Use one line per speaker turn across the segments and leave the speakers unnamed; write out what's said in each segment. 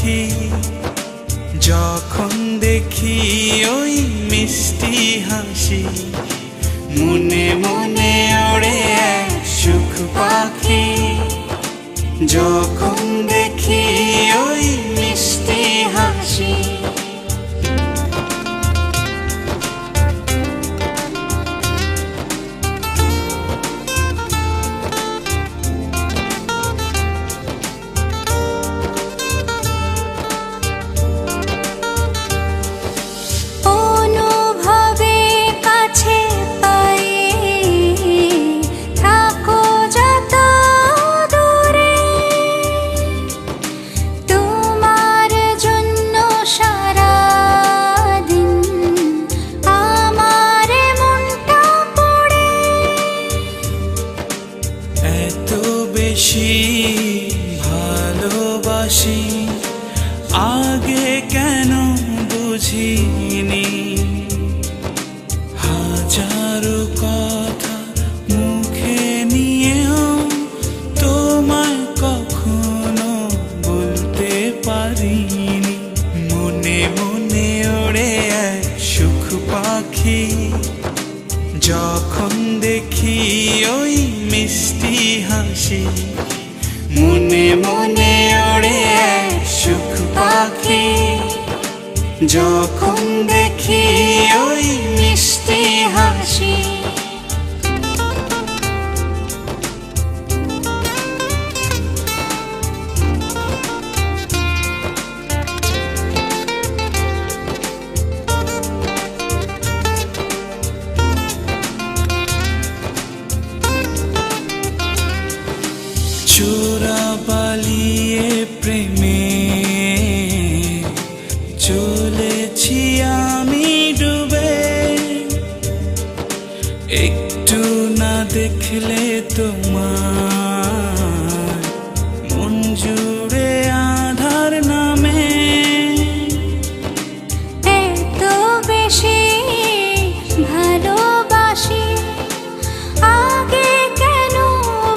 পাখি, যখন দেখি ওই মিষ্টি হাসি, মনে মনে ওড়ে এক সুখ পাখি। যখন দেখি ওই মিষ্টি হাসি। বেশি ভালোবাসি আগে কেন বুঝিনি, হাজারো কথা মুখে নিয়েও তোমায় কখনো বলতে পারিনি। মনে মনে ওড়ে এক সুখ পাখি, যখন দেখি ওই মিষ্টি হাসি, মনে মনে ওড়ে এক সুখ পাখি। যখন দেখি ওই মিষ্টি হাসি। চোরা পালিয়ে প্রেমে চলেছি আমি ডুবে, একটু না দেখলে তোমার মন জুড়ে আধার নামে।
এত বেশি ভালোবাসি আগে কেন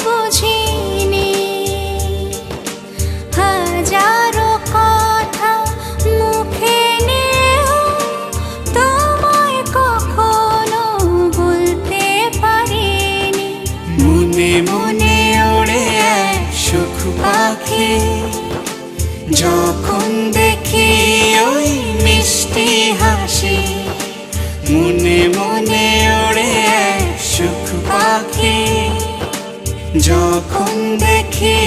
বুঝিনি, হাজারো কথা মুখে নিয়েও তোমায় কখনো বলতে পারিনি।
মনে মনে ওড়ে এক সুখ পাখি, যখন দেখি ওই মিষ্টি হাসি, মনে মনে ওড়ে এক সুখ পাখি। যখন দেখি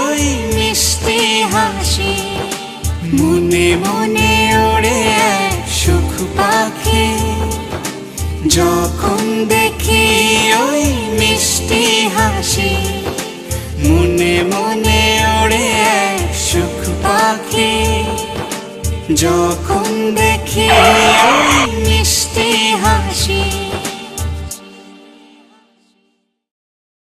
ওই মিষ্টি হাসি, মনে মনে ওড়ে এক সুখ পাখি। যখন দেখি ওই মিষ্টি হাসি, মনে মনে ওড়ে এক সুখ পাখি। যখন দেখি ওই মিষ্টি হাসি।